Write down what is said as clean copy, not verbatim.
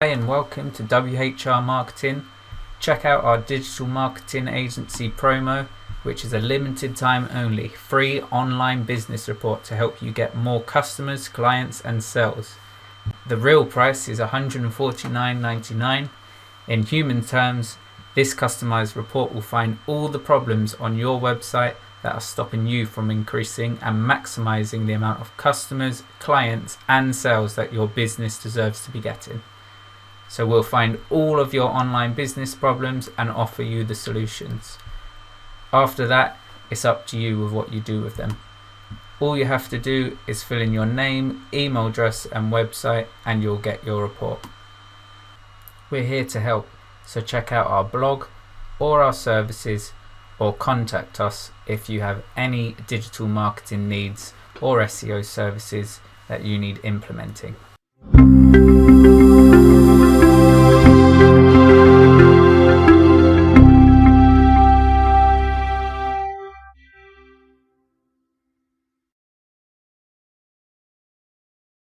Hi and welcome to WHR Marketing. Check out our digital marketing agency promo, which is a limited time only free online business report to help you get more customers, clients and sales. The real price is $149.99. In human terms, this customized report will find all the problems on your website that are stopping you from increasing and maximizing the amount of customers, clients and sales that your business deserves to be getting. So we'll find all of your online business problems and offer you the solutions. After that, it's up to you with what you do with them. All you have to do is fill in your name, email address and website and you'll get your report. We're here to help, so check out our blog or our services or contact us if you have any digital marketing needs or SEO services that you need implementing.